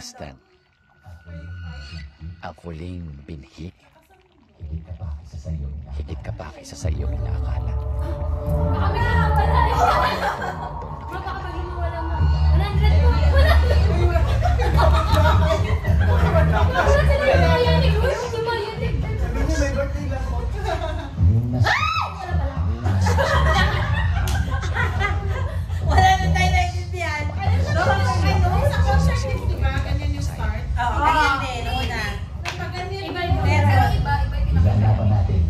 masdan. Ang huling binhi. Higit ka pa kaysa sa iyong inaakala. Wala na tayo naintindihan. Diba? Ganyan yung start? Oo, ganyan din. Una. Ilalaban natin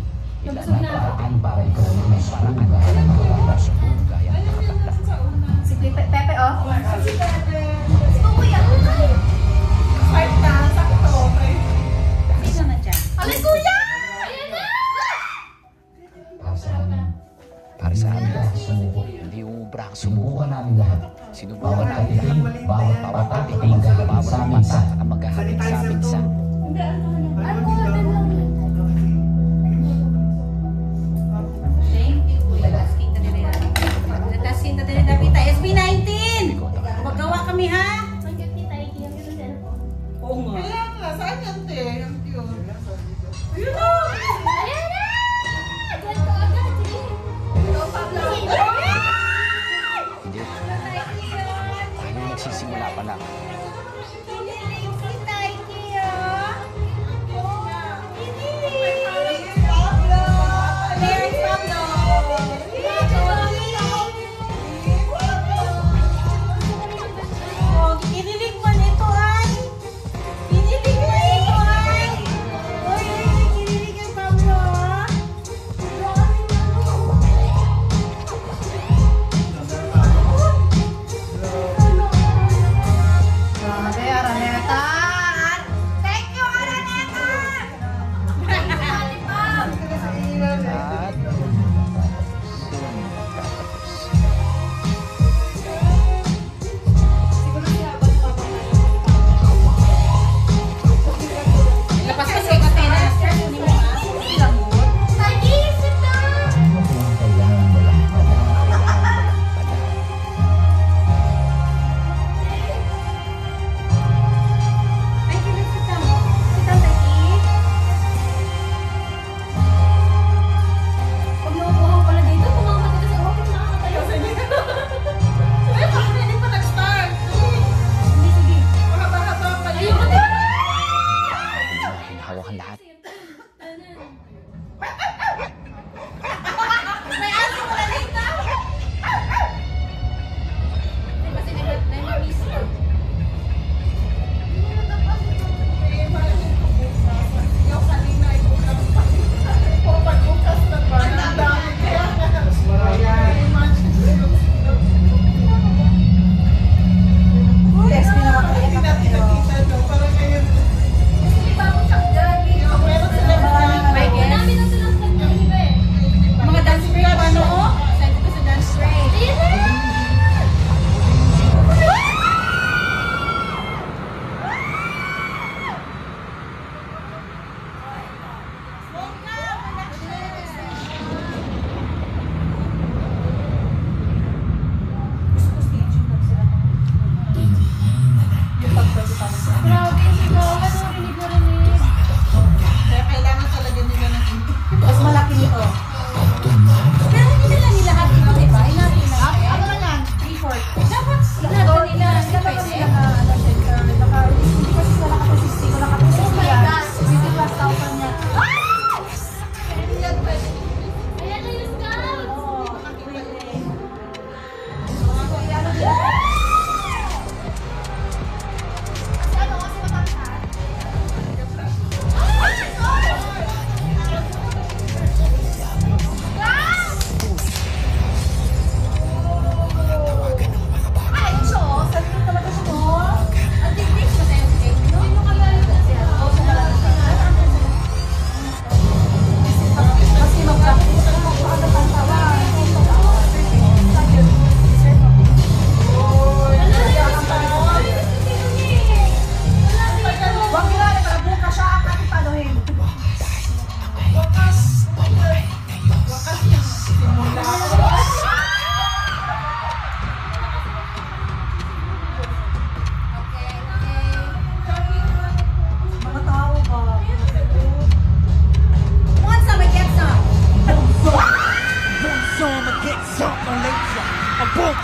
ilan ang paraan para ikaw ay mas paraan gaya ng mga braso gaya ng mga takla. Si Pepe, oh. Si Pepe. Si Kuya. Start na. Sakto. Sino na dyan? Alay, Kuya! Para sa amin, Sumuko. hindi umubra ang Sinubukan sumuko. namin lahat. Sinubukan Bawat namin lahat. katiting, bawat Bawat patak, patiting, maghahatid bawat sa amin patak, sa at maghahatid sa amin sa... Thank you. Let's kita din na. Let's kita din na kita. SB19! Magawa kami, ha? Oo nga. Kaya nga. Saan yan, te? Ang cute. Ayun na! Hindi. Paano nagsisimula pa lang?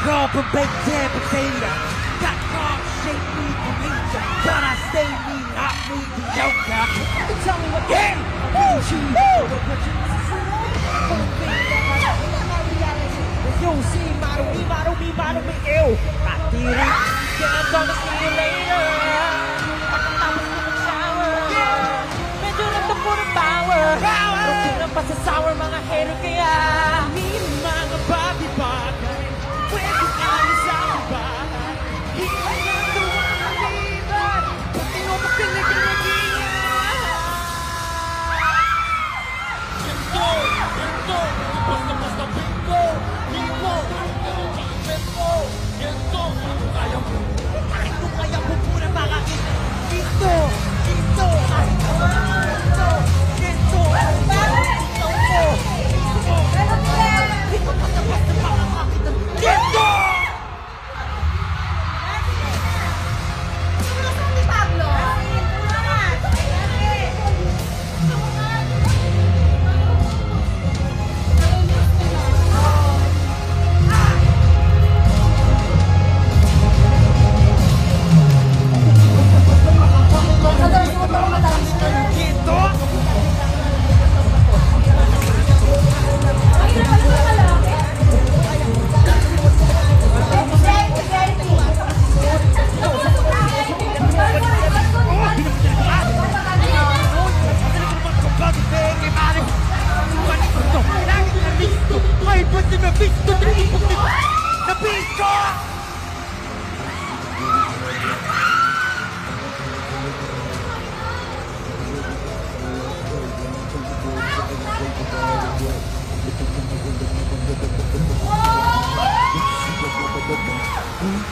Proper baked jam potato. Got God shaped me for nature, but I stay me, hot mediocre. Tell me what game. Yung si Maro me eu. Patiri, can't gonna see you later. Pagkatapos ko mag-shower, medyo nagtampo ng power. Routine ang pasasour, mga hater kaya hindi mga bagay. Pwede ayos sa bahay. Hindi na tuwang maliban. Pati mo magkalagilagiya. Ginto, basta bingo. Bingo, ginto, kaya mo. Bakit mo kaya mo muna makakit? Ginto,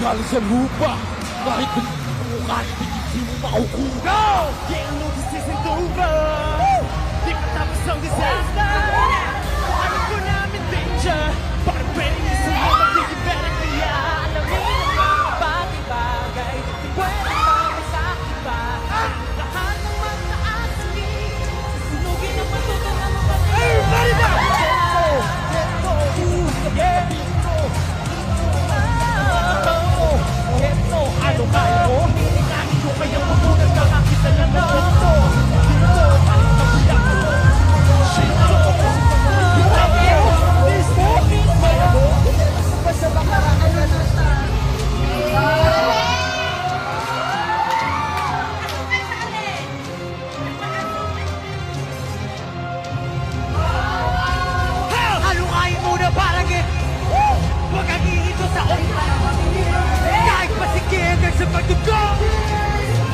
galing sa lupa. Kahit kahit hindi mo makukuha. Yeah, no, this isn't over. Di pa tapos ang disaster. Alam ko namin danger. Parang pwede niyo sila magiging better. Kaya alamin ang mga bagay-bagay. Di pwede pa sa iba. Lahat ng mataas susunugin ang matuto na mga everybody back! Ano kaya mo? Hiningin ko kaya mabunan kakakita na na ito. Dito, kahit nabiyak mo. Shinto, basta makaraan na nasa. Ano kaya muna parang huwag kang iito sa umpang. Kahit pasigil ng sa pagdugo.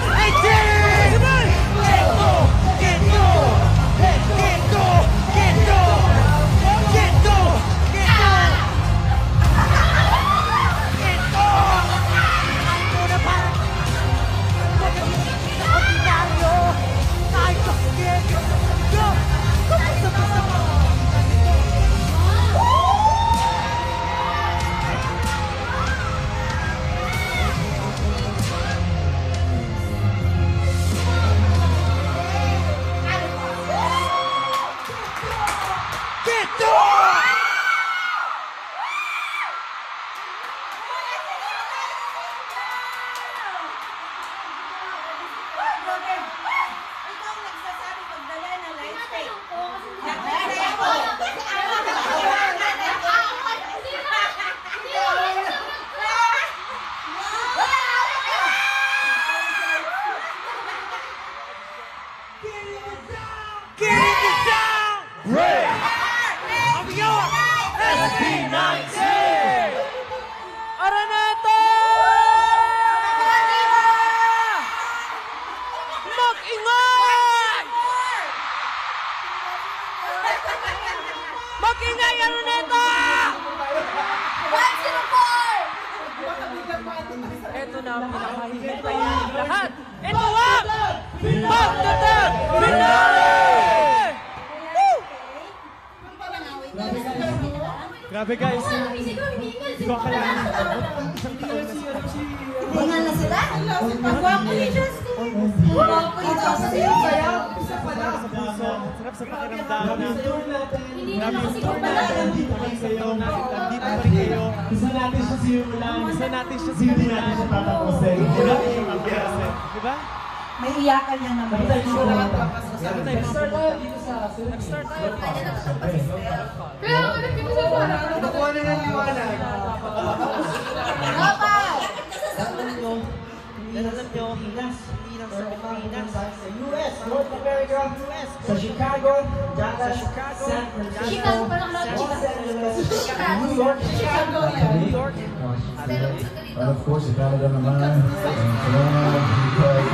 Ay, Jerry! Gento! Gento! Gento! Gento! Gento! Gento! Ay, muna parang huwag kang iito sa ordinaryo. Kahit pasigil ng sa pagdugo. Kumasa-masa mo. Ikaw nagsasabi magdala na life steak. Araneta! Mag-ingay! Mag-ingay, Araneta! 104! Ito na ang pinakahihintayin ng lahat. Ito ang pagtatag finale! Grabe guys. Ikaw ka lang. Isang taon na sila. Bunga na sila? Ang gwapo ni Justin. Gwapo ni Justin. sarap sa puso, sarap sa pakiramdam na Hindi na nakasigaw pala. nandito pa rin kayo, nandito pa rin kayo. Gusto natin siya simulan. Gusto natin siya Hindi simulan. natin siya tatapusin. Hindi natin siya tatapusin. Diba? May iyakan niya naman. Meron tayong mga nag-start tayo dito sa nag-start tayo. Pero ano dito sa wala? Nakuha na ng liwanag. Alam nyo, hindi lang sa Pilipinas. Sa US, North America, sa Chicago, Dallas, San Francisco, Chicago pa lang lahat. Los Angeles, New York, Chicago, New York. And of course, sa Canada naman. And Toronto, Detroit,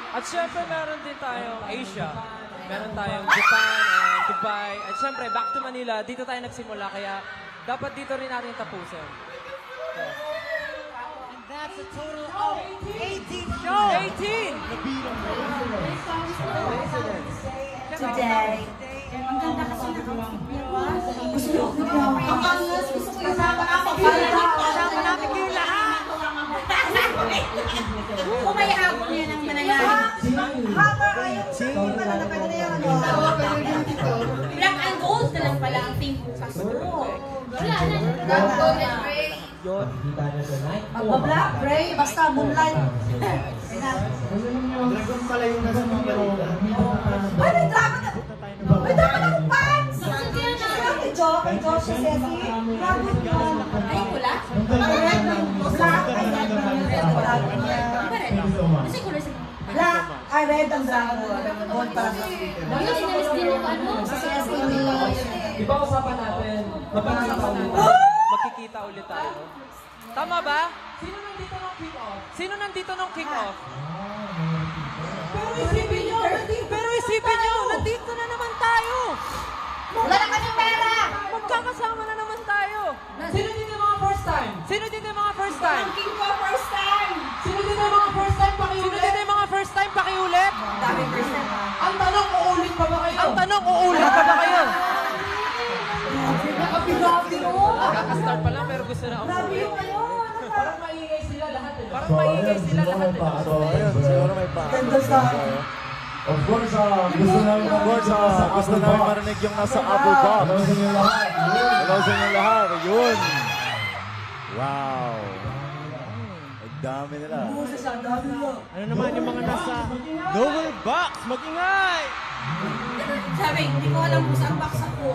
At syempre meron din tayong Asia. Meron tayong Japan and Dubai. At syempre back to Manila, dito tayo nagsimula kaya dapat dito rin natin tapusin. And that's a total of 18 shows. 18! Today. Ang ganda kasi na gusto ko ang angas, gusto ko yung kasama natin kayo lahat. Kung may habol yan ang manayari. Haba ayun. Wala na pwede na yan. Black and gold na lang pala ang theme bukas. Wala na. Black, gold and gray. Magpa-black, gray, basta moonlight. Dragon pala yung nasa mga balita. Ay, may dragon na! May dragon akong pants! May joke, si Ceci. Dragon yun. Ay, pula? Black, ay red yung dragon niya. Kasi kulay sa Black, ay red ang dragon. Gold pala. Bakit sinalis din yung ano? Sa Ceci ni... Di ba usapan natin? Magkikita ulit tayo. Tama ba? Sino nandito ng kick-off? Sino nandito ng kick-off? Pero isipin nyo, nandito na naman tayo. Wala na kami pera! Magkakasama na naman tayo. Sino dito yung mga first time? Sino dito yung mga first time? King ko first time! Sino dito yung mga first time Sino pakiulit? dito yung mga first time? Pakiulit. Daming first time. Ang tanong, uulit pa ba kayo? Ang tanong, uulit pa ba kayo? Grabe mo! Kakastart pa lang pero gusto na Grabe umuwi. yung ano! Parang maingay sila lahat eh. Parang maingay sila lahat. So, ayun, siguro may pa. Ganda sa... Of course, gusto namin marinig yung nasa Apple Box. Hello sa inyo lahat. Hello sa inyo lahat. Yun. Wow. Ang dami nila. Ano naman yung mga nasa lower box? Mag-ingay! Sabi, hindi ko alam kung saan box ako.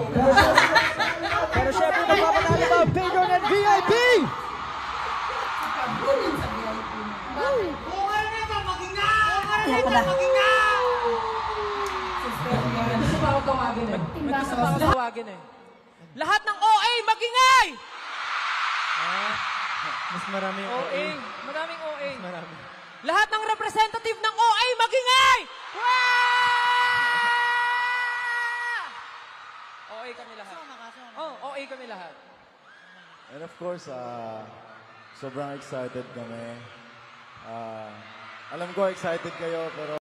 Pero syempre, magpapanalo ba? Patreon and VIP! Gusto pa ako tumagin eh. May gusto pa ako tawagin eh. Lahat ng OA, magingay! Mas marami yung OA. Maraming OA. Marami. Lahat ng representative ng OA, magingay! OA kami lahat. Oh, OA kami lahat. And of course, sobrang excited kami. Alam ko excited kayo, pero